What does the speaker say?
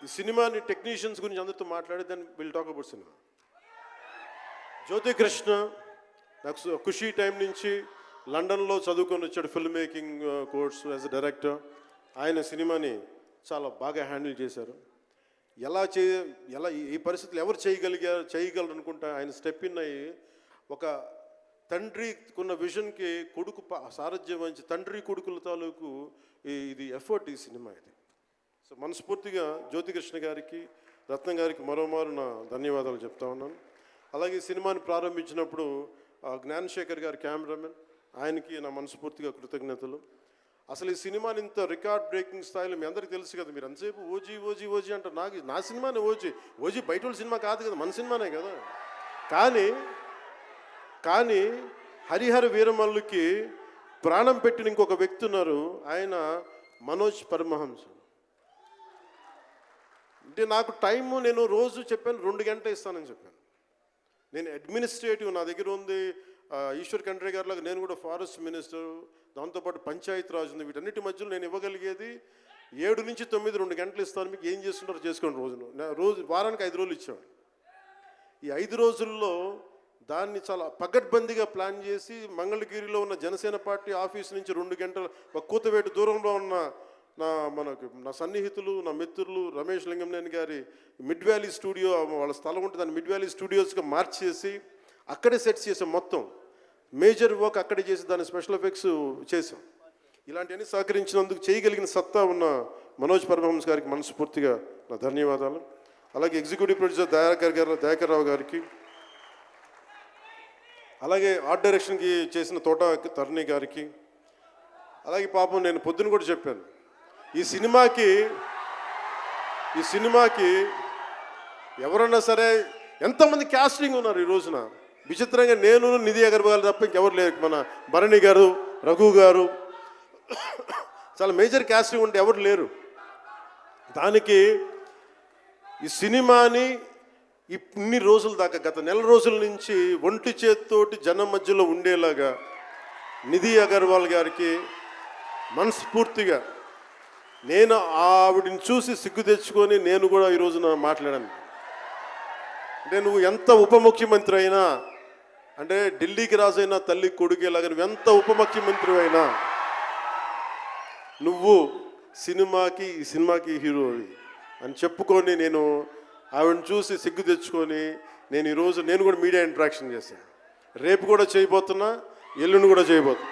ఈ సినిమాని టెక్నీషియన్స్ గురించి అందరితో మాట్లాడి దాన్ని విల్ టాక్ అబౌట్ సినిమా. జ్యోతి కృష్ణ నాకు ఖుషీ టైం నుంచి లండన్లో చదువుకొని వచ్చాడు, film making course as a director. ఆయన సినిమాని చాలా బాగా హ్యాండిల్ చేశారు. ఎలా ఈ పరిస్థితులు ఎవరు చేయగలరు అనుకుంటా ఆయన స్టెప్ ఇన్ అయ్యి ఒక తండ్రికున్న విజన్కి కొడుకు సారథ్యం వహించి తండ్రి కొడుకుల తాలూకు ఇది ఎఫర్ట్ ఈ సినిమా ఇది. సో మనస్ఫూర్తిగా జ్యోతికృష్ణ గారికి, రత్నం గారికి మరోమారు నా ధన్యవాదాలు చెప్తా ఉన్నాను. అలాగే ఈ సినిమాని ప్రారంభించినప్పుడు జ్ఞానశేఖర్ గారి కెమెరామెన్, ఆయనకి నా మనస్ఫూర్తిగా కృతజ్ఞతలు. అసలు ఈ సినిమాని ఇంత రికార్డ్ బ్రేకింగ్ స్థాయిలో మీ అందరికీ తెలుసు కదా, మీరు అంతసేపు ఓజీ ఓజీ ఓజీ అంటారు. నా సినిమానే ఓజీ బయట వాళ్ళ సినిమా కాదు కదా, మన సినిమానే కదా. కానీ హరిహర వీరమల్లుకి ప్రాణం పెట్టిన ఇంకొక వ్యక్తి ఉన్నారు, ఆయన మనోజ్ పరమహంస. అంటే నాకు టైము నేను రోజు చెప్పాను 2 గంటలు ఇస్తానని చెప్పాను. నేను అడ్మినిస్ట్రేటివ్ నా దగ్గర ఉంది, ఈశ్వర్ ఖండ్రే గారిలాగా నేను కూడా ఫారెస్ట్ మినిస్టర్, దాంతోపాటు పంచాయతీ రాజ్ ఉంది. వీటన్నిటి మధ్యలో నేను ఇవ్వగలిగేది 7 నుంచి 9 2 గంటలు ఇస్తాను. మీకు ఏం చేస్తుంటారో చేసుకోండి. వారానికి 5 రోజులు ఇచ్చాడు. ఈ 5 రోజుల్లో దాన్ని చాలా పగడ్బందీగా ప్లాన్ చేసి మంగళగిరిలో ఉన్న జనసేన పార్టీ ఆఫీస్ నుంచి 2 గంటల ఒక కూతవేటు దూరంలో ఉన్న నా సన్నిహితులు, నా మిత్రులు రమేష్ లింగంనేని గారి మిడ్ వ్యాలీ స్టూడియో, వాళ్ళ స్థలం ఉంటే దాన్ని మిడ్ వ్యాలీ స్టూడియోస్గా మార్చేసి అక్కడే సెట్స్ చేసాం. మొత్తం మేజర్ వర్క్ అక్కడే చేసి దాని స్పెషల్ ఎఫెక్ట్స్ చేసాం. ఇలాంటివన్నీ సహకరించినందుకు, చేయగలిగిన సత్తా ఉన్న మనోజ్ పరమహంస గారికి మనస్ఫూర్తిగా నా ధన్యవాదాలు. అలాగే ఎగ్జిక్యూటివ్ ప్రొడ్యూసర్ దయాకర్ రావు గారికి, అలాగే ఆర్ట్ డైరెక్షన్కి చేసిన తోట తరుణి గారికి, అలాగే పాపం నేను పొద్దున కూడా చెప్పాను, ఈ సినిమాకి ఎవరన్నా సరే ఎంతమంది క్యాస్టింగ్ ఉన్నారు ఈ రోజున. విచిత్రంగా నేను, నిధి అగర్వాల్ తప్ప ఇంకెవరు లేరు. మన భరణి గారు, రఘు గారు, చాలా మేజర్ క్యాస్టింగ్ ఉంటే ఎవరు లేరు. దానికి ఈ సినిమాని ఇన్ని రోజుల దాకా, గత నెల రోజుల నుంచి ఒంటి చేత్తోటి జనం మధ్యలో ఉండేలాగా నిధి అగర్వాల్ గారికి మనస్ఫూర్తిగా నేను ఆవిడని చూసి సిగ్గు తెచ్చుకొని నేను కూడా ఈ రోజున మాట్లాడాను. అంటే నువ్వు ఎంత ఉప ముఖ్యమంత్రి అయినా, అంటే ఢిల్లీకి రాజైనా తల్లి కొడుకేలాగా నువ్వు ఎంత ఉప ముఖ్యమంత్రి అయినా నువ్వు ఈ సినిమాకి హీరోవి అని చెప్పుకొని నేను ఆవిడని చూసి సిగ్గు తెచ్చుకొని నేను కూడా మీడియా ఇంటరాక్షన్ చేశాను. రేపు కూడా చేయబోతున్నా, ఎల్లుండి కూడా చేయబోతున్నా.